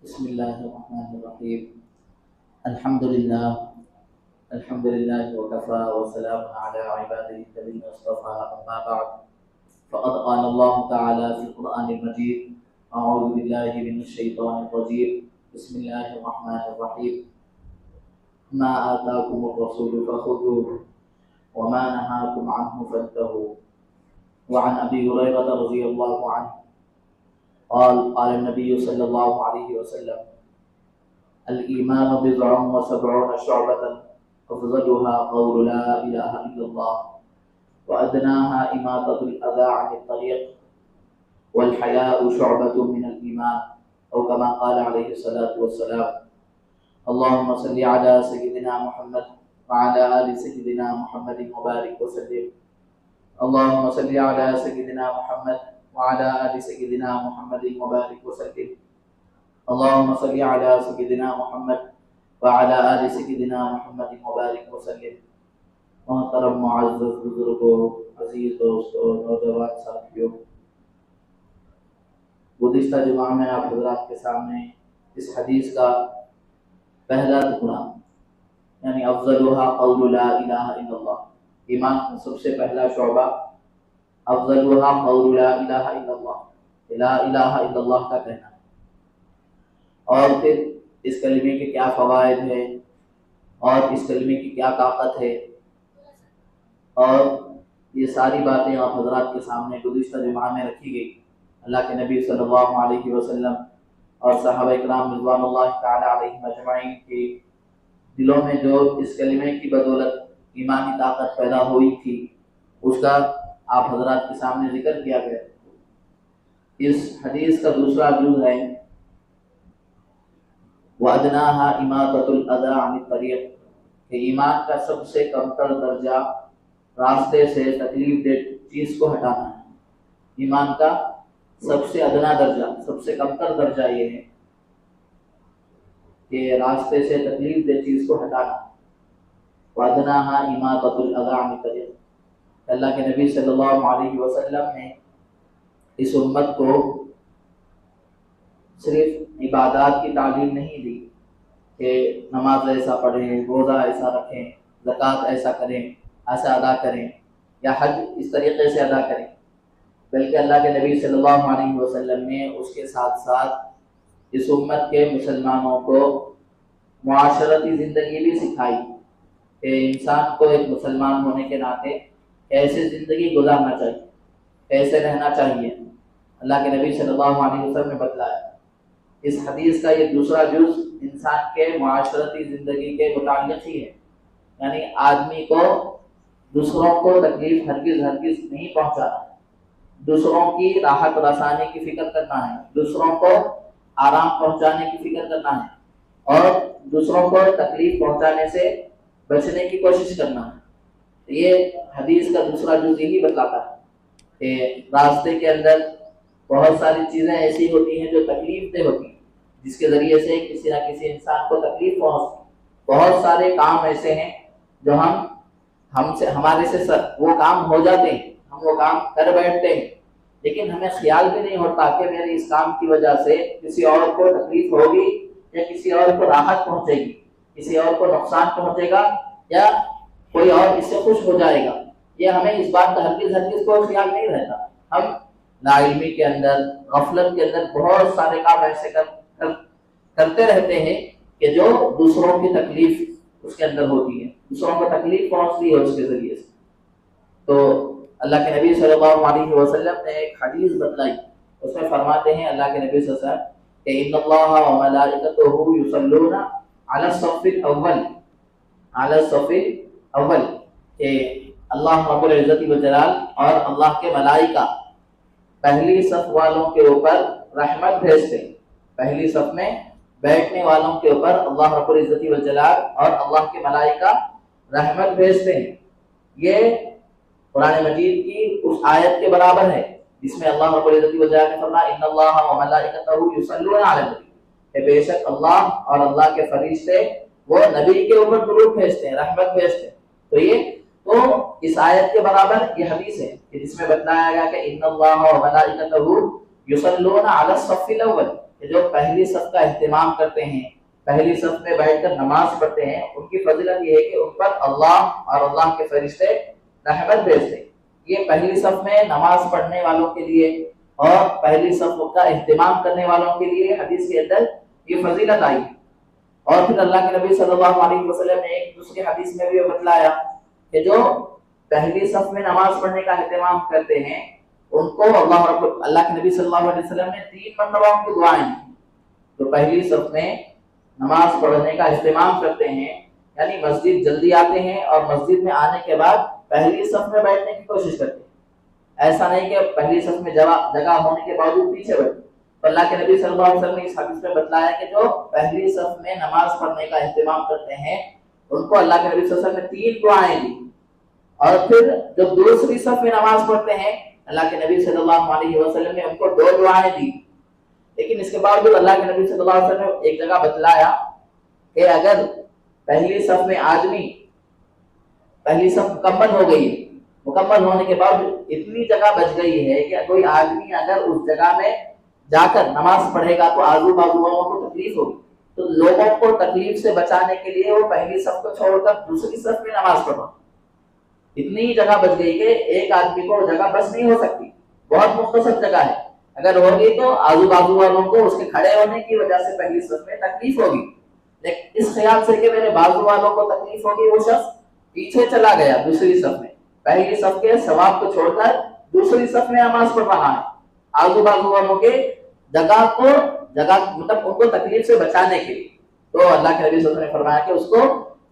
بسم الله الرحمن الرحيم. الحمد لله. الحمد لله وكفى وسلام على عباده الذين اصطفى. أما بعد، فقد قال الله تعالى في القرآن المجيد: أعوذ بالله من الشيطان الرجيم. بسم الله الرحمن الرحيم. ما آتاكم الرسول فخذوه وما نهاكم عنه فانتهوا. وعن أبي هريرة رضي الله عنه قال النبي صلى الله عليه وسلم: الإيمان بضع وسبعون شعبة أفضلها قول لا إله إلا الله وأدناها إماطة الأذى عن الطريق والحياء شعبة من الإيمان، أو كما قال عليه الصلاة والسلام. اللهم صل على سيدنا محمد وعلى آل سيدنا محمد وبارك وسلم. اللهم صل على سيدنا محمد وعلى آل سيدنا محمد وبارك وسلم. اللهم صل على سيدنا محمد وعلى آل سيدنا محمد وبارك وسلم. محترم معزز بزرگوں، عزیز دوستوں، نوجوان ساتھیوں، گزشتہ جمعہ میں آپ حضرات کے سامنے اس حدیث کا پہلا ٹکڑا یعنی افضلها قول لا الہ الا اللہ، ایمان کا سب سے پہلا شعبہ افضلها قول لا الہ الا اللہ، لا الہ الا اللہ کا کہنا، اور پھر اس کلمے کے کیا فوائد ہیں اور اس کلمے کی کیا طاقت ہے، اور یہ ساری باتیں آپ حضرات کے سامنے گزشتہ جمعہ میں رکھی گئی۔ اللہ کے نبی صلی اللہ علیہ وسلم اور صحابہ اکرام رضوان اللہ تعالی علیہم اجمعین کے دلوں میں جو اس کلمے کی بدولت ایمانی طاقت پیدا ہوئی تھی، اس کا آپ حضرات کے سامنے ذکر کیا گیا۔ اس حدیث کا دوسرا جز ہے وَأَدْنَاهَا إِمَاطَةُ الْأَذَى عَنِ الطَّرِيقِ، کہ ایمان کا سب سے کمتر درجہ راستے سے تکلیف دہ چیز کو ہٹانا ہے۔ ایمان کا سب سے ادنا درجہ، سب سے کمتر درجہ یہ ہے کہ راستے سے تکلیف دہ چیز کو ہٹانا۔ وَأَدْنَاهَا إِمَاطَةُ الْأَذَى عَنِ الطَّرِيقِ، اللہ کے نبی صلی اللہ علیہ وسلم نے اس امت کو صرف عبادات کی تعلیم نہیں دی کہ نماز ایسا پڑھیں، روزہ ایسا رکھیں، زکوٰۃ ایسا کریں، ایسا ادا کریں، یا حج اس طریقے سے ادا کریں، بلکہ اللہ کے نبی صلی اللہ علیہ وسلم نے اس کے ساتھ ساتھ اس امت کے مسلمانوں کو معاشرتی زندگی بھی سکھائی کہ انسان کو ایک مسلمان ہونے کے ناطے کیسے زندگی گزارنا چاہیے، کیسے رہنا چاہیے۔ اللہ کے نبی صلی اللہ علیہ وسلم نے بتلایا۔ اس حدیث کا یہ دوسرا جز انسان کے معاشرتی زندگی کے متعلق ہی ہے، یعنی آدمی کو دوسروں کو تکلیف ہرگز نہیں پہنچانا ہے، دوسروں کی راحت رسانے کی فکر کرنا ہے، دوسروں کو آرام پہنچانے کی فکر کرنا ہے، اور دوسروں کو تکلیف پہنچانے سے بچنے کی کوشش کرنا ہے۔ یہ حدیث کا دوسرا جز یہی بتلاتا ہے کہ راستے کے اندر بہت ساری چیزیں ایسی ہوتی ہیں جو تکلیف دہ ہوتی ہیں، جس کے ذریعے سے کسی نہ کسی انسان کو تکلیف پہنچتی ہے۔ بہت سارے کام ایسے ہیں جو ہمارے سے وہ کام ہو جاتے ہیں، ہم وہ کام کر بیٹھتے ہیں، لیکن ہمیں خیال بھی نہیں ہوتا کہ میرے اس کام کی وجہ سے کسی اور کو تکلیف ہوگی یا کسی اور کو راحت پہنچے گی، کسی اور کو نقصان پہنچے گا، یا کوئی اور اس سے خوش ہو جائے گا۔ یہ ہمیں اس بات کا ہرگز کوئی خیال نہیں رہتا۔ ہم لا علمی کے اندر، غفلت کے اندر بہت سارے کام ایسے کرتے رہتے ہیں کہ جو دوسروں کی تکلیف اس کے اندر ہوتی ہے، دوسروں کو تکلیف پہنچتی ہے اس کے ذریعے سے۔ تو اللہ کے نبی صلی اللہ علیہ وسلم نے ایک حدیث بتلائی، اس میں فرماتے ہیں اللہ کے نبی صلی اللہ علیہ وسلم کہ ان اللہ وملائکتہ یصلون علی الصف الاول، علی الصف الاول، کہ اللہ رب العزت والجلال اور اللہ کے ملائکہ پہلی صف والوں کے اوپر رحمت بھیجتے ہیں، پہلی صف میں بیٹھنے والوں کے اوپر اللہ رب العزت والجلال اور اللہ کے ملائکہ رحمت بھیجتے ہیں۔ یہ قرآن مجید کی اس آیت کے برابر ہے جس میں اللہ رب العزت والجلال نے فرمایا ان اللہ وملائکتہ یصلون علی النبی، کہ بے شک اللہ اور اللہ کے فرشتے وہ نبی کے اوپر درود بھیجتے ہیں، رحمت بھیجتے ہیں۔ تو اس آیت کے برابر یہ حدیث ہے کہ جس میں بتلایا گیا کہ ان اللہ وملائکتہ یصلون علی الصف الاول، کہ جو پہلی صف کا اہتمام کرتے ہیں، پہلی صف میں بیٹھ کر نماز پڑھتے ہیں، ان کی فضیلت یہ ہے کہ ان پر اللہ اور اللہ کے فرشتے رحمت بھیجتے ہیں۔ یہ پہلی صف میں نماز پڑھنے والوں کے لیے اور پہلی صف کا اہتمام کرنے والوں کے لیے حدیث کے اندر یہ فضیلت آئی۔ اور پھر اللہ کے نبی صلی اللہ علیہ وسلم نے ایک دوسری حدیث میں بھی بتلایا کہ جو پہلی صف میں نماز پڑھنے کا اہتمام کرتے ہیں ان کو اللہ کے نبی صلی اللہ علیہ وسلم نے 3 مرتبہ ان کو دعائیں دی۔ جو پہلی صف میں نماز پڑھنے کا اہتمام کرتے ہیں، یعنی مسجد جلدی آتے ہیں اور مسجد میں آنے کے بعد پہلی صف میں بیٹھنے کی کوشش کرتے ہیں، ایسا نہیں کہ پہلی صف میں جگہ ہونے کے باوجود پیچھے بیٹھے۔ تو اللہ کے نبی صلی اللہ علیہ وسلم نے اس حدیث میں بتلایا کہ جو پہلی صف میں نماز پڑھنے کا اہتمام کرتے ہیں ان کو اللہ کے نبی صلی اللہ علیہ وسلم نے 3 دعائیں دی۔ اور پھر جو دوسری صف میں نماز پڑھتے ہیں اللہ کے نبی صلی اللہ علیہ وسلم نے ان کو 2 دعائیں دی۔ لیکن اس کے باوجود اللہ کے نبی صلی اللہ علیہ وسلم نے ایک جگہ بتلایا کہ اگر پہلی صف میں آدمی، پہلی صف مکمل ہو گئی، مکمل ہونے کے بعد اتنی جگہ بچ گئی ہے کہ کوئی آدمی اگر اس جگہ میں جا کر نماز پڑھے گا تو آزو بازو والوں کو تکلیف ہوگی، تو لوگوں کو تکلیف سے بچانے کے لیے وہ پہلی صف کو چھوڑ کر دوسری صف میں نماز پڑھا۔ اتنی جگہ بچ گئی کہ ایک آدمی کو جگہ بس نہیں ہو سکتی، بہت مختصر جگہ ہے، اگر ہوگی تو آزو بازو والوں کو اس کے کھڑے ہونے کی وجہ سے پہلی صف میں تکلیف ہوگی۔ لیکن اس خیال سے کہ میرے بازو والوں کو تکلیف ہوگی وہ شخص پیچھے چلا گیا دوسری صف میں، پہلی صف کے ثواب کو چھوڑ کر دوسری صف میں نماز پڑھ رہا ہے، آزو بازو والوں کے جگہ مطلب ان کو تکلیف سے بچانے کے لیے۔ تو اللہ کے نبی صلی اللہ علیہ وسلم نے فرمایا کہ اس کو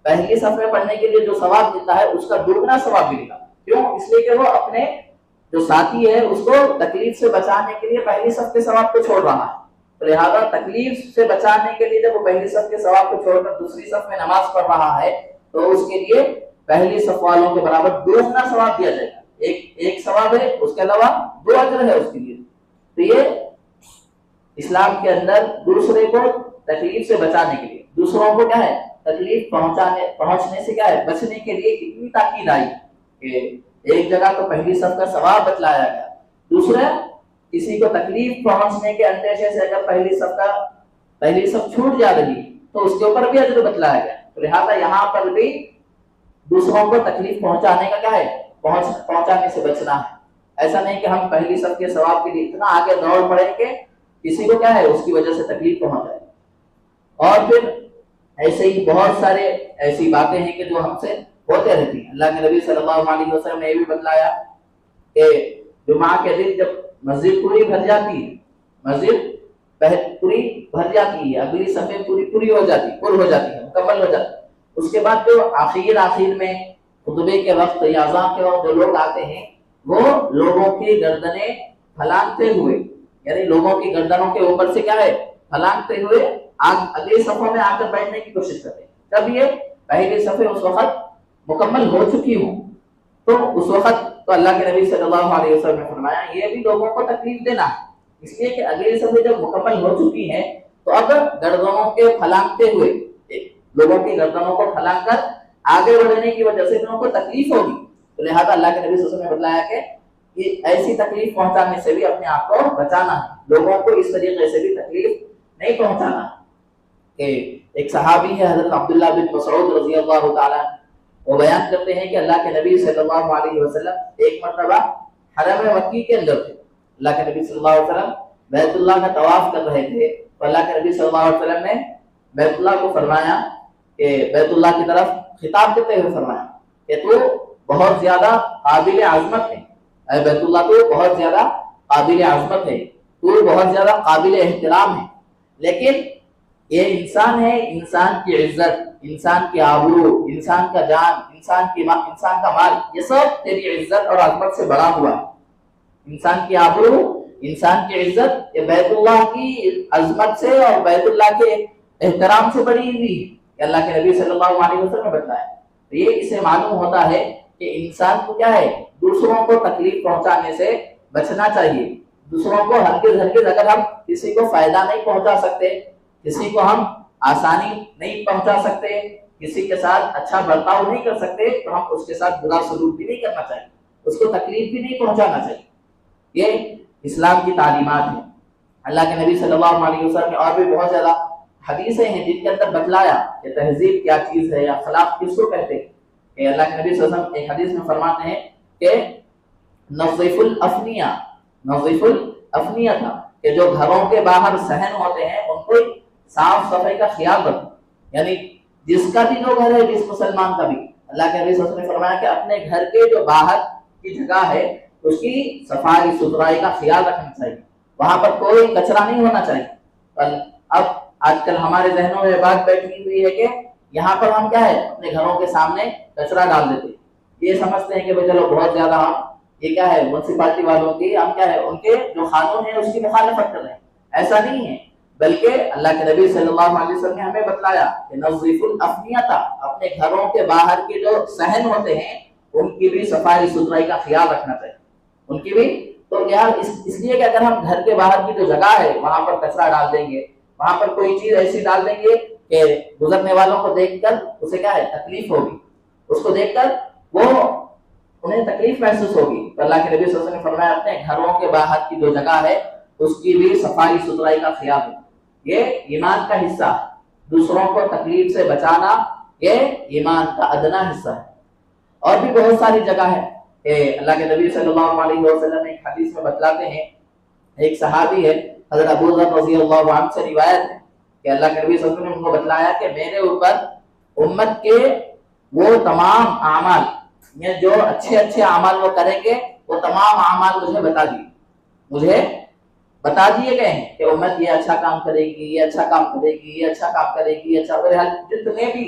پہلی صف میں پڑھنے کے لیے جو ثواب ملتا ہے اس کا دوگنا ثواب ملے گا۔ کیوں؟ اس لیے کہ وہ اپنے جو ساتھی ہے اس کو تکلیف سے بچانے کے لیے پہلی صف کے ثواب کو چھوڑ رہا ہے، تو لہٰذا تکلیف سے بچانے کے لیے جب وہ پہلی صف کے ثواب کو چھوڑ کر دوسری صف میں نماز پڑھ رہا ہے تو اس کے لیے پہلی صف والوں کے برابر دوگنا ثواب دیا جائے گا۔ ایک ثواب ہے، اس کے علاوہ 2 اجر ہے اس کے لیے۔ تو یہ اسلام کے اندر دوسرے کو تکلیف سے بچانے کے لیے، دوسروں کو کیا ہے تکلیف پہنچنے سے کیا ہے بچنے کے لیے اتنی تاکید آئی کہ ایک جگہ تو پہلی صف کا ثواب بتلایا گیا، دوسرا کسی کو تکلیف پہنچنے کے اندیشے سے اگر پہلی صف چھوٹ جا رہی تو اس کے اوپر بھی اجر بتلایا گیا۔ تو لہٰذا یہاں پر بھی دوسروں کو تکلیف پہنچانے کا کیا ہے پہنچانے سے بچنا ہے۔ ایسا نہیں کہ ہم پہلی صف کے ثواب کے لیے اتنا آگے دوڑ پڑیں کہ کسی کو کیا ہے اس کی وجہ سے تکلیف پہنچ جائے۔ اور پھر ایسے ہی بہت سارے ایسی باتیں ہیں کہ جو ہم سے ہوتے رہتی ہیں۔ اللہ کے نبی صلی اللہ علیہ وسلم نے یہ بھی بتلایا کہ جمعہ کے دن جب مسجد پوری بھر جاتی ہے، مسجد پوری بھر جاتی ہے، اگلی صفیں پوری ہو جاتی ہے، مکمل ہو جاتی ہے، اس کے بعد جو آخر میں خطبے کے وقت یا اذان کے وقت جو لوگ آتے ہیں وہ لوگوں کی گردنیں پھلانگتے ہوئے، یعنی لوگوں کی گردنوں کے اوپر سے کیا ہے پھلانگتے ہوئے اگلی صفوں میں آ کر بیٹھنے کی کوشش کرتے ہیں۔ جب یہ پہلی صفیں اس وقت مکمل ہو چکی ہوں تو اس وقت تو اللہ کے نبی صلی اللہ علیہ وسلم نے فرمایا یہ بھی لوگوں کو تکلیف دینا ہے، اس لیے کہ اگلی صفیں جب مکمل ہو چکی ہیں تو اب گردنوں کے پھلانگتے ہوئے لوگوں کی گردنوں کو پھلانگ کر آگے بڑھنے کی وجہ سے لوگوں کو تکلیف ہوگی، تو لہٰذا اللہ کے نبی صلی اللہ علیہ وسلم نے بتلایا کہ ایسی تکلیف پہنچانے سے بھی اپنے آپ کو بچانا ہے، لوگوں کو اس طریقے سے بھی تکلیف نہیں پہنچانا ہے۔ کہ ایک صحابی ہے حضرت عبداللہ بن مسعود رضی اللہ تعالیٰ، وہ بیان کرتے ہیں کہ اللہ کے نبی صلی اللہ علیہ وسلم ایک مرتبہ حرم مکی کے اندر تھے، اللہ کے نبی صلی اللہ علیہ وسلم بیت اللہ کا طواف کر رہے تھے، تو اللہ کے نبی صلی اللہ علیہ وسلم نے بیت اللہ کو فرمایا کہ بیت اللہ کی طرف خطاب کرتے ہوئے فرمایا کہ تو بہت زیادہ قابل عظمت ہے، اے بیت اللہ تو بہت زیادہ قابل عظمت ہے، تو بہت زیادہ قابل احترام ہے، لیکن یہ انسان ہے، انسان کی عزت، انسان کی آبرو، انسان کا جان، انسان کا مال، یہ سب تیری عزت اور عظمت سے بڑا ہوا ہے۔ انسان کی آبرو، انسان کی عزت یہ بیت اللہ کی عظمت سے اور بیت اللہ کے احترام سے بڑی ہوئی ہے، کہ اللہ کے نبی صلی اللہ علیہ وسلم نے بتایا۔ تو یہ اس سے معلوم ہوتا ہے کہ انسان کو کیا ہے دوسروں کو تکلیف پہنچانے سے بچنا چاہیے۔ دوسروں کو ہرگز اگر ہم کسی کو فائدہ نہیں پہنچا سکتے، کسی کو ہم آسانی نہیں پہنچا سکتے، کسی کے ساتھ اچھا برتاؤ نہیں کر سکتے تو ہم اس کے ساتھ برا سلوک بھی نہیں کرنا چاہیے، اس کو تکلیف بھی نہیں پہنچانا چاہیے۔ یہ اسلام کی تعلیمات ہیں۔ اللہ کے نبی صلی اللہ علیہ وسلم نے اور بھی بہت زیادہ حدیثیں ہیں جن کے اندر بتلایا کہ تہذیب کیا چیز ہے یا اخلاق کس کو کہتے ہیں. کہ اللہ کے نبی صلی اللہ علیہ وسلم ایک حدیث میں فرماتے ہیں کہ نظف الافنیہ، نظف الافنیہ تھا کہ جو گھروں کے باہر صحن ہوتے ہیں ان کو صاف صفائی کا خیال رکھو. یعنی جس کا بھی جو گھر ہے، جس مسلمان کا بھی، اللہ کے نبی صلی اللہ علیہ وسلم نے فرمایا کہ اپنے گھر کے جو باہر کی جگہ ہے اس کی صفائی ستھرائی کا خیال رکھنا چاہیے. وہاں پر کوئی کچرا نہیں ہونا چاہیے. اب آج کل ہمارے ذہنوں میں بات بیٹھی ہوئی ہے کہ یہاں پر ہم کیا ہے اپنے گھروں کے سامنے کچرا ڈال دیتے، یہ سمجھتے ہیں کہ چلو بہت زیادہ ہم یہ کیا ہے میونسپلٹی والوں کی ہم کیا ہے ان کے جو قانون ہے اس کی مخالفت کر رہے ہیں. ایسا نہیں ہے، بلکہ اللہ کے نبی صلی اللہ علیہ وسلم نے ہمیں بتلایا کہ نظیف الافنیہ، اپنے گھروں کے باہر کے جو صحن ہوتے ہیں ان کی بھی صفائی ستھرائی کا خیال رکھنا چاہیے. ان کی بھی تو یار اس لیے کہ اگر ہم گھر کے باہر کی جو جگہ ہے وہاں پر کچرا ڈال دیں گے، وہاں پر کوئی چیز ایسی ڈال دیں گے کہ گزرنے والوں کو دیکھ کر اسے کیا ہے تکلیف ہوگی، اس کو دیکھ کر وہ انہیں تکلیف محسوس ہوگی. تو اللہ کے نبی صلی اللہ علیہ وسلم نے فرمایا اپنے گھروں کے باہر کی جو جگہ ہے اس کی بھی صفائی ستھرائی کا خیال رکھنا. یہ ایمان کا حصہ ہے. دوسروں کو تکلیف سے بچانا یہ ایمان کا ادنا حصہ ہے. اور بھی بہت ساری جگہ ہے کہ اللہ کے نبی صلی اللہ علیہ وسلم نے ایک حدیث میں بتلاتے ہیں. ایک صحابی ہے حضرت ابو ذر رضی اللہ عنہ سے روایت ہے کہ اللہ کے نبی صلی اللہ علیہ وسلم نے ان کو بتلایا کہ میرے اوپر امت کے وہ تمام اعمال، یہ جو اچھے اچھے اعمال وہ کریں گے وہ تمام اعمال مجھے بتا دیے گئے ہیں کہ امت یہ اچھا کام کرے گی، یہ اچھا کام کرے گی، یہ اچھا کام کرے گی، اچھا جتنے بھی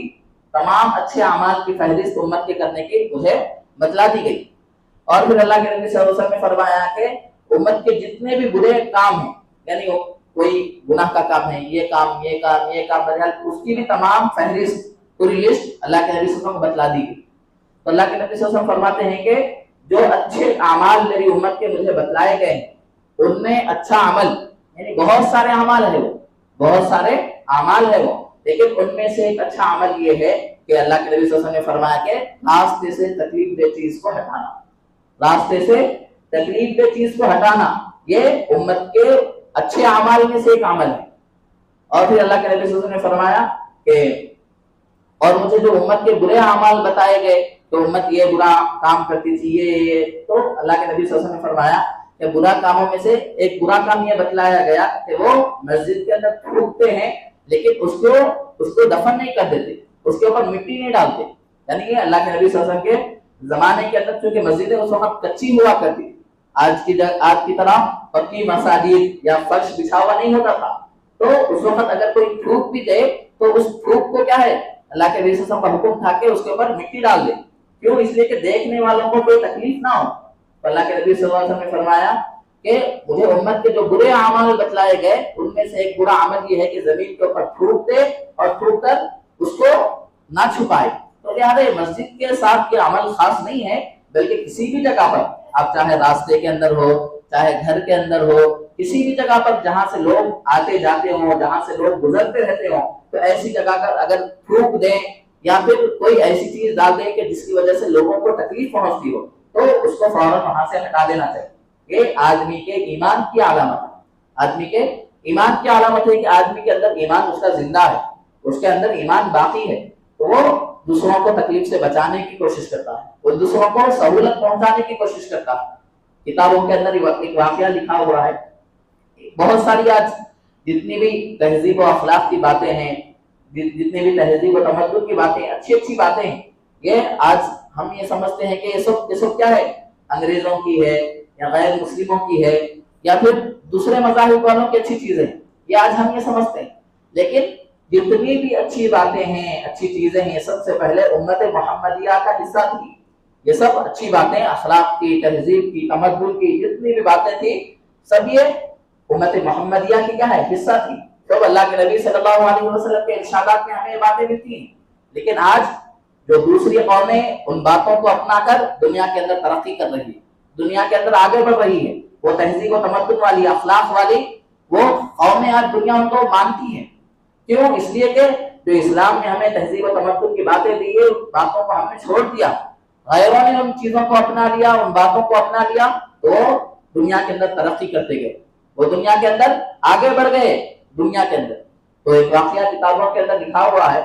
تمام اچھے اعمال کی فہرست امت کے کرنے کی مجھے بتلا دی گئی. اور پھر اللہ کے نبی صلی اللہ علیہ وسلم نے فرمایا کہ امت کے جتنے بھی برے کام ہیں، یعنی کوئی گناہ کا کام ہے، یہ کام اس کی بھی تمام فہرست پوری لسٹ اللہ کے نبی صلی اللہ علیہ وسلم کو بتلا دی گئی. تو اللہ کے نبی صلی اللہ علیہ وسلم فرماتے ہیں کہ جو اچھے اعمال میری امت کے مجھے بتلائے گئے ہیں ان میں اچھا عمل، یعنی بہت سارے اعمال ہے، وہ بہت سارے اعمال ہے وہ، لیکن ان میں سے ایک اچھا عمل یہ ہے کہ اللہ کے نبی صلی اللہ علیہ وسلم نے فرمایا کہ راستے سے تکلیف دہ چیز کو ہٹانا، راستے سے تکلیف دہ چیز کو ہٹانا یہ امت کے اچھے اعمال میں سے ایک عمل ہے. اور پھر اللہ کے نبی صلی اللہ علیہ وسلم نے فرمایا کہ اور مجھے جو امت کے برے اعمال بتائے گئے تو امت یہ برا کام کرتی تھی یہ تو اللہ کے نبی صلی اللہ علیہ وسلم نے فرمایا کہ برا کاموں میں سے ایک برا کام یہ بتلایا گیا کہ وہ مسجد کے اندر تھوکتے ہیں لیکن اس کو دفن نہیں کر دیتے، اس کے اوپر مٹی نہیں ڈالتے. یعنی کہ اللہ کے نبی صلی اللہ علیہ وسلم کے زمانے کے اندر چونکہ مسجدیں اس وقت کچی ہوا کرتی، آج کی طرح پکی مساجد یا فرش بچھا ہوا نہیں ہوتا تھا، تو اس وقت اگر کوئی تھوک بھی دے تو اس تھوک کو کیا ہے اللہ کے نبی صلی اللہ علیہ وسلم کا حکم تھا کہ اس کے اوپر مٹی ڈال دے. کیوں؟ اس لیے کہ دیکھنے والوں کو کوئی تکلیف نہ ہو. تو اللہ کے نبی صلی اللہ علیہ وسلم نے فرمایا کہ مجھے امت کے جو برے اعمال بتلائے گئے ان میں سے ایک برا عمل یہ ہے کہ زمین کے اوپر تھوک دے اور تھوک کر اس کو نہ چھپائے. تو لہٰذا مسجد کے ساتھ یہ عمل خاص نہیں ہے، بلکہ کسی بھی جگہ پر آپ چاہے راستے کے اندر ہو، چاہے گھر کے اندر ہو، کسی بھی جگہ پر جہاں سے لوگ آتے جاتے ہوں، جہاں سے لوگ گزرتے رہتے ہوں، تو ایسی جگہ پر اگر تھوک دیں یا پھر کوئی ایسی چیز ڈال دیں کہ جس کی وجہ سے لوگوں کو تکلیف پہنچتی ہو تو اس کو فوراً وہاں سے ہٹا دینا چاہیے. یہ آدمی کے ایمان کی علامت ہے. آدمی کے ایمان کی علامت ہے کہ آدمی کے اندر ایمان اس کا زندہ ہے، اس کے اندر ایمان باقی ہے، تو وہ دوسروں کو تکلیف سے بچانے کی کوشش کرتا ہے، وہ دوسروں کو سہولت پہنچانے کی کوشش کرتا ہے. کتابوں کے اندر ایک واقعہ لکھا ہوا ہے. بہت ساری آج جتنی بھی تہذیب و اخلاق کی باتیں ہیں، جتنی بھی تہذیب و تمدن کی باتیں، اچھی باتیں ہیں، یہ آج ہم یہ سمجھتے ہیں کہ یہ سب کیا ہے انگریزوں کی ہے یا غیر مسلموں کی ہے یا پھر دوسرے مذاہب والوں کی اچھی چیزیں، یہ آج ہم یہ سمجھتے ہیں. لیکن جتنی بھی اچھی باتیں ہیں، اچھی چیزیں ہیں، یہ سب سے پہلے امت محمدیہ کا حصہ تھی. یہ سب اچھی باتیں، اخلاق کی، تہذیب کی، تمدن کی جتنی بھی باتیں تھیں سب یہ امت محمدیہ کی کیا ہے حصہ تھی. تو اللہ کے نبی صلی اللہ علیہ وسلم کے ارشادات میں ہمیں یہ باتیں ملتی ہیں. لیکن آج جو دوسری قومیں ان باتوں کو اپنا کر دنیا کے اندر ترقی کر رہی ہے، دنیا کے اندر آگے بڑھ رہی ہے، وہ تہذیب و تمدن والی، اخلاق والی وہ قومیں آج دنیا ان کو مانتی ہیں. کیوں؟ اس لیے کہ جو اسلام نے ہمیں تہذیب و تمدن کی باتیں دی ہے ان باتوں کو ہم نے چھوڑ دیا، غیروں نے ان چیزوں کو اپنا لیا، ان باتوں کو اپنا لیا تو دنیا کے اندر ترقی کرتے گئے. وہ دنیا کے اندر آگے بڑھ گئے دنیا کے اندر۔ تو ایک واقعہ کتابوں کے اندر لکھا ہوا ہے،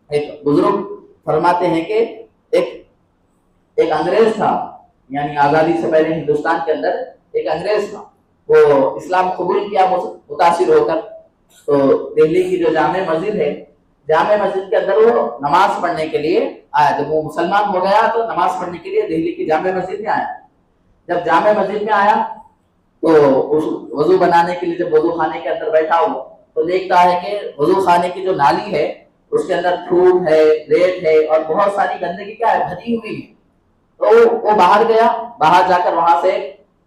ایک بزرگ فرماتے ہیں کہ ایک انگریز تھا، یعنی آزادی سے پہلے ہندوستان کے اندر ایک انگریز تھا، وہ اسلام قبول کیا متاثر ہو کر۔ تو دہلی کی جو جامع مسجد ہے، جامع مسجد کے اندر وہ نماز پڑھنے کے لیے آیا۔ جب وہ مسلمان ہو گیا تو نماز پڑھنے کے لیے دہلی کی جامع مسجد میں آیا۔ جب جامع مسجد میں آیا تو اس وضو بنانے کے لیے جب وضو خانے کے اندر بیٹھا ہو تو دیکھتا ہے کہ وضو خانے کی جو نالی ہے اس کے اندر تھوک ہے، ریت ہے اور بہت ساری گندگی کیا ہے، بھری ہوئی ہے۔ تو وہ باہر گیا، باہر جا کر وہاں سے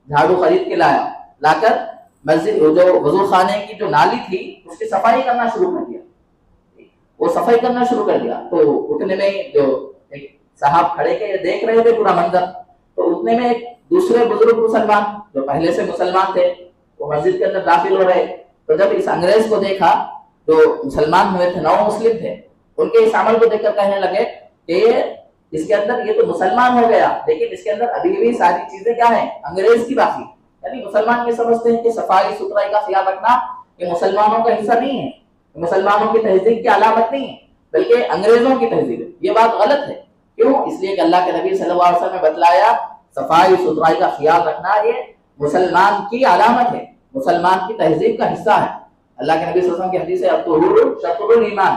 جھاڑو خرید کے لا کر مسجد جو وضو خانے کی جو نالی تھی اس کی صفائی کرنا شروع کر دیا۔ وہ صفائی کرنا شروع کر دیا تو اتنے میں جو ایک صاحب کھڑے کے دیکھ رہے تھے پورا منظر، تو اتنے میں ایک دوسرے بزرگ مسلمان جو پہلے سے مسلمان تھے وہ مسجد کے اندر داخل ہو رہے۔ تو جب اس انگریز کو دیکھا جو مسلمان ہوئے تھے، نو مسلم تھے، ان کے اس عمل کو دیکھ کر کہنے لگے کہ اس کے اندر یہ تو مسلمان ہو گیا لیکن اس کے اندر ابھی بھی ساری چیزیں کیا ہیں، انگریز کی باقی۔ یعنی مسلمان یہ سمجھتے ہیں کہ صفائی ستھرائی کا خیال رکھنا یہ مسلمانوں کا حصہ نہیں ہے، مسلمانوں کی تہذیب کی علامت نہیں ہے، بلکہ انگریزوں کی تہذیب ہے۔ یہ بات غلط ہے۔ کیوں؟ اس لیے کہ اللہ کے نبی صلی اللہ علیہ وسلم نے بتلایا صفائی ستھرائی کا خیال رکھنا یہ مسلمان کی علامت ہے، مسلمان کی تہذیب کا حصہ ہے۔ اللہ کے نبی صلی اللہ علیہ وسلم کی حدیث ہے الطہور شطر الایمان،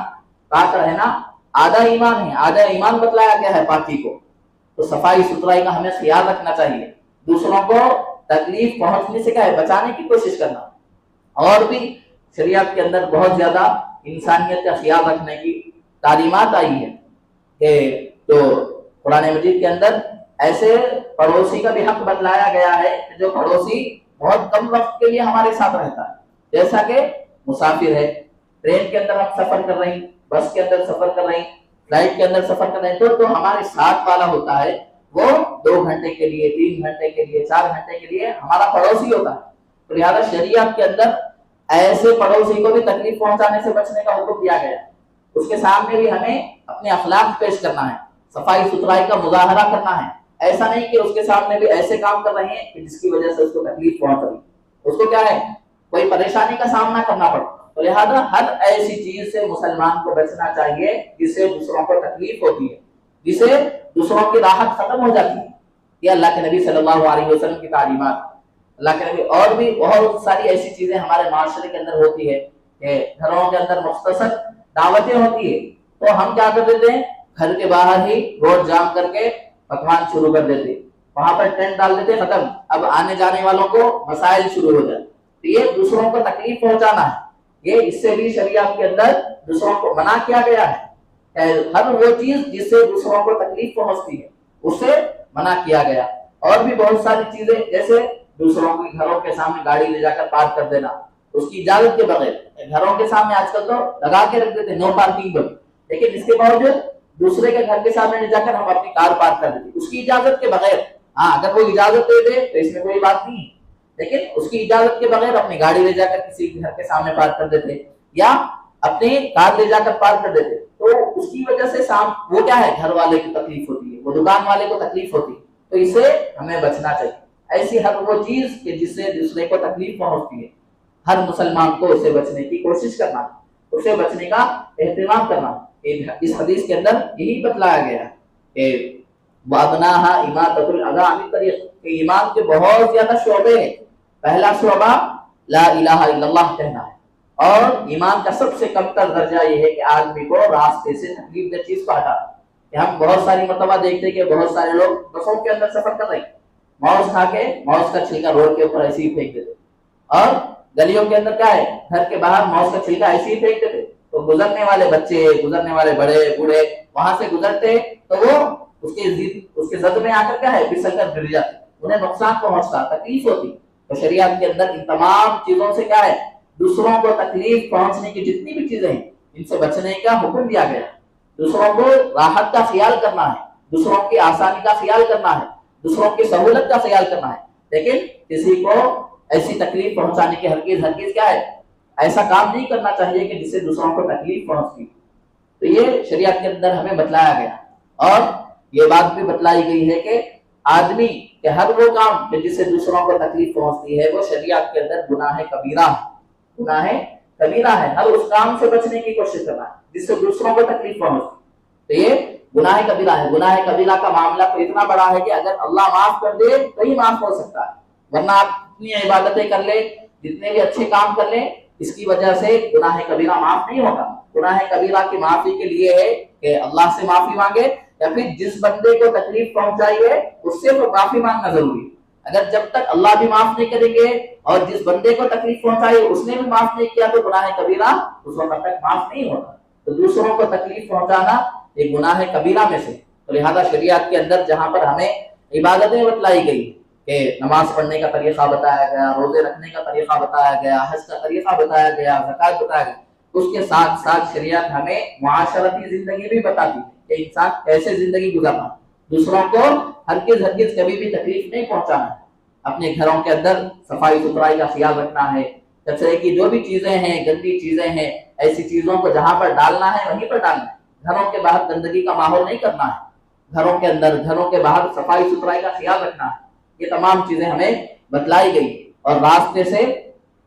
پاک رہنا آدھا ایمان ہے، آدھا ایمان بتلایا گیا ہے پاکی کو۔ تو صفائی ستھرائی کا ہمیں خیال رکھنا چاہیے، دوسروں کو تکلیف پہنچنے سے کیا ہے، بچانے کی کوشش کرنا۔ اور بھی شریعت کے اندر بہت زیادہ انسانیت کا خیال رکھنے کی تعلیمات آئی ہے کہ جو قرآن مجید کے اندر ایسے پڑوسی کا بھی حق بتلایا گیا ہے کہ جو پڑوسی بہت کم وقت کے لیے ہمارے ساتھ رہتا ہے، جیسا کہ مسافر ہے، ٹرین کے اندر ہم سفر کر رہے ہیں، بس کے اندر سفر کر رہے ہیں، فلائٹ کے اندر سفر کر رہے ہیں، تو ہمارے ساتھ والا ہوتا ہے وہ 2 گھنٹے کے لیے، 3 گھنٹے کے لیے، 4 گھنٹے کے لیے ہمارا پڑوسی ہوتا ہے۔ تو لہٰذا شریعت کے اندر ایسے پڑوسی کو بھی تکلیف پہنچانے سے بچنے کا حکم دیا گیا ہے۔ اس کے سامنے بھی ہمیں اپنے اخلاق پیش کرنا ہے، صفائی ستھرائی کا مظاہرہ کرنا ہے۔ ایسا نہیں کہ اس کے سامنے بھی ایسے کام کر رہے ہیں کہ جس کی وجہ سے اس کو تکلیف پہنچ رہی، اس کو کیا ہے، کوئی پریشانی کا سامنا کرنا پڑتا۔ تو لہذا ہر ایسی چیز سے مسلمان کو بچنا چاہیے جس سے دوسروں کو تکلیف ہوتی ہے، جس سے دوسروں کی راحت ختم ہو جاتی ہے۔ یہ اللہ کے نبی صلی اللہ علیہ وسلم کی تعلیمات۔ اللہ کے نبی اور بھی بہت ساری ایسی چیزیں ہمارے معاشرے کے اندر ہوتی ہے کہ گھروں کے اندر مختصر دعوتیں ہوتی ہے تو ہم کیا کر دیتے ہیں، گھر کے باہر ہی روڈ جام کر کے پکوان شروع کر دیتے، وہاں پر ٹینٹ ڈال دیتے، ختم، اب آنے جانے والوں کو مسائل شروع ہو جاتے۔ تو یہ دوسروں کو تکلیف پہنچانا ہے، یہ اس سے بھی شریعت کے اندر دوسروں کو منع کیا گیا ہے۔ ہر وہ چیز جس سے دوسروں کو تکلیف پہنچتی ہے اس سے منع کیا گیا۔ اور بھی بہت ساری چیزیں جیسے دوسروں کے گھروں کے سامنے گاڑی لے جا کر پارک کر دینا اس کی اجازت کے بغیر، گھروں کے سامنے آج کل تو لگا کے رکھ دیتے نو پارکنگ پر، لیکن اس کے باوجود دوسرے کے گھر کے سامنے لے جا کر ہم اپنی کار پارک کر دیتے اس کی اجازت کے بغیر۔ ہاں اگر وہ اجازت دے دے تو اس میں کوئی بات نہیں، لیکن اس کی اجازت کے بغیر اپنی گاڑی لے جا کر کسی گھر کے سامنے پارک کر دیتے یا اپنی کار لے جا کر پارک کر دیتے، تو اس کی وجہ سے وہ کیا ہے، گھر والے کی تکلیف ہوتی ہے، وہ دکان والے کو تکلیف ہوتی ہے۔ تو اس سے ہمیں بچنا چاہیے، ایسی ہر وہ چیز کہ جس سے دوسرے کو تکلیف پہنچتی ہے، ہر مسلمان کو اسے بچنے کی کوشش کرنا، اسے بچنے کا اہتمام کرنا۔ اس حدیث کے اندر یہی بتلایا گیا ہے کہ وَأَدْنَاهَا إِمَاطَةُ الْأَذَى عَنِ الطَّرِيقِ، کہ ایمان کے بہت زیادہ شعبے ہیں۔ پہلا شعبہ لا الہ الا اللہ کہنا ہے، اور ایمان کا سب سے کم تر درجہ یہ ہے کہ آدمی کو راستے سے تکلیف دہ چیز کو ہٹا۔ کہ ہم بہت ساری مرتبہ دیکھتے ہیں کہ بہت سارے لوگ بسوں کے اندر سفر کر رہے ہیں، موز کھا کے موز کا چھلکا روڈ کے اوپر ایسے ہی پھینک دیتے، اور گلیوں کے اندر کیا ہے، گھر کے باہر موز کا چھلکا ایسے ہی پھینک دیتے، تو گزرنے والے بچے، گزرنے والے بڑے بوڑھے وہاں سے گزرتے تو وہ اس کے زد میں آ کر کیا ہے، پھسل کر گر جاتے، انہیں نقصان پہنچتا، تکلیف ہوتی۔ تو شریعت کے اندر ان تمام چیزوں سے کیا ہے، دوسروں کو تکلیف پہنچنے کی جتنی بھی چیزیں ہیں ان سے بچنے کا حکم دیا گیا۔ دوسروں کو راحت کا خیال کرنا ہے، دوسروں کی آسانی کا خیال کرنا ہے، دوسروں کی سہولت کا خیال کرنا ہے، لیکن کسی کو ایسی تکلیف پہنچانے کی ہرگز کیا ہے، ایسا کام نہیں کرنا چاہیے کہ جس سے دوسروں کو تکلیف پہنچتی۔ تو یہ شریعت کے اندر ہمیں بتلایا گیا، اور یہ بات بھی بتلائی گئی ہے کہ آدمی کہ ہر وہ کام کہ جس سے دوسروں کو تکلیف پہنچتی ہے وہ شریعت کے اندر گناہ کبیرہ ہے، گناہ کبیرہ ہے۔ ہر اس کام سے بچنے کی کوشش کرنا ہے جس سے دوسروں کو تکلیف پہنچتی، تو یہ گناہ کبیرہ ہے۔ گناہ کبیرہ کا معاملہ تو اتنا بڑا ہے کہ اگر اللہ معاف کر دے تو ہی معاف ہو سکتا ہے، ورنہ آپ اتنی عبادتیں کر لیں، جتنے بھی اچھے کام کر لیں، اس کی وجہ سے گناہ کبیرہ معاف نہیں ہوگا۔ گناہ کبیرہ کی معافی کے لیے ہے کہ اللہ سے معافی مانگے، یا پھر جس بندے کو تکلیف پہنچائی ہے اس سے تو معافی مانگنا ضروری ہے۔ اگر جب تک اللہ بھی معاف نہیں کریں گے اور جس بندے کو تکلیف پہنچائی اس نے بھی معاف نہیں کیا تو گناہ کبیرہ اس وقت تک معاف نہیں ہوتا۔ تو دوسروں کو تکلیف پہنچانا یہ گناہ کبیرہ میں سے، تو لہذا شریعت کے اندر جہاں پر ہمیں عبادتیں بتلائی گئی کہ نماز پڑھنے کا طریقہ بتایا گیا، روزے رکھنے کا طریقہ بتایا گیا، حج کا طریقہ بتایا گیا، زکوٰۃ بتایا گیا، اس کے ساتھ ساتھ شریعت ہمیں معاشرتی زندگی بھی بتاتی ہے کہ انسان کیسے زندگی گزارنا، دوسروں کو ہرگز کبھی بھی تکلیف نہیں پہنچانا ہے، اپنے گھروں کے اندر صفائی ستھرائی کا خیال رکھنا ہے، کچرے کی جو بھی چیزیں ہیں، گندی چیزیں ہیں، ایسی چیزوں کو جہاں پر ڈالنا ہے وہیں پر ڈالنا ہے، گھروں کے باہر گندگی کا ماحول نہیں کرنا ہے، گھروں کے اندر گھروں کے باہر صفائی ستھرائی کا خیال رکھنا ہے، یہ تمام چیزیں ہمیں بتلائی گئی۔ اور راستے سے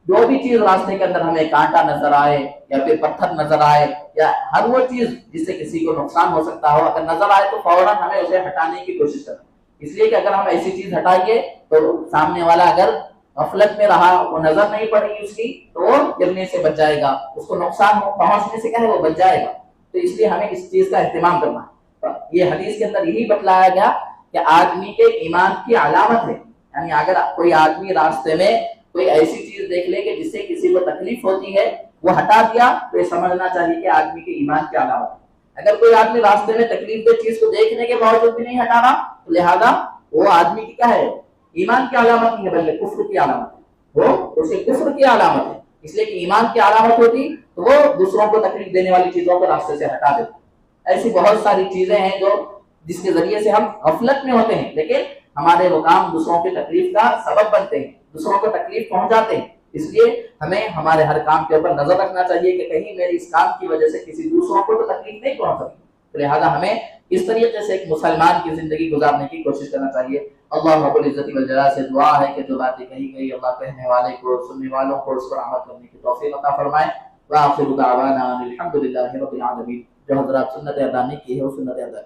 جو بھی چیز راستے کے اندر ہمیں کانٹا نظر آئے یا پھر پتھر نظر آئے یا ہر وہ چیز جس سے کسی کو نقصان ہو سکتا ہو اگر نظر آئے تو فوراً ہمیں اسے ہٹانے کی کوشش کریں، اس لیے کہ اگر ہم ایسی چیز ہٹائیے تو سامنے والا اگر غفلت میں رہا، وہ نظر نہیں پڑے گی اس کی، تو وہ گرنے سے بچ جائے گا، اس کو نقصان پہنچنے سے کیا ہے وہ بچ جائے گا۔ تو اس لیے ہمیں اس چیز کا اہتمام کرنا ہے۔ یہ حدیث کے اندر یہی بتلایا گیا کہ آدمی کے ایمان کی علامت ہے، یعنی اگر کوئی آدمی راستے میں کوئی ایسی چیز دیکھ لے کہ جس سے کسی کو تکلیف ہوتی ہے وہ ہٹا دیا تو یہ سمجھنا چاہیے کہ آدمی کے ایمان کی علامت ہے۔ اگر کوئی آدمی راستے میں تکلیف دہ چیز کو دیکھنے کے باوجود بھی نہیں ہٹا رہا تو لہذا وہ آدمی کی کیا ہے، ایمان کی علامت نہیں ہے بلکہ کفر کی علامت ہے، وہ اسے کفر کی علامت ہے، اس لیے کہ ایمان کی علامت ہوتی تو وہ دوسروں کو تکلیف دینے والی چیزوں کو راستے سے ہٹا دیتے۔ ایسی بہت ساری چیزیں ہیں جو جس کے ذریعے سے ہم غفلت میں ہوتے ہیں لیکن ہمارے وہ کام دوسروں کی تکلیف کا سبب بنتے ہیں، دوسروں کو تکلیف پہنچاتے ہیں، اس لیے ہمیں ہمارے ہر کام کے اوپر نظر رکھنا چاہیے کہ کہیں میرے اس کام کی وجہ سے کسی دوسروں کو تو تکلیف نہیں پہنچ سکتی، تو لہٰذا ہمیں اس طریقے سے ایک مسلمان کی زندگی گزارنے کی کوشش کرنا چاہیے۔ اللہ رب العزت والجلال سے دعا ہے کہ جو باتیں کہی گئی اللہ کہنے والے کو، سننے والوں کو اس پر عمل کرنے کی توفیق عطا فرمائے۔ وآخر دعوانا الحمد للہ رب العالمین۔ جو حضرات سنت ادا نہیں کی ہے وہ سنت ادا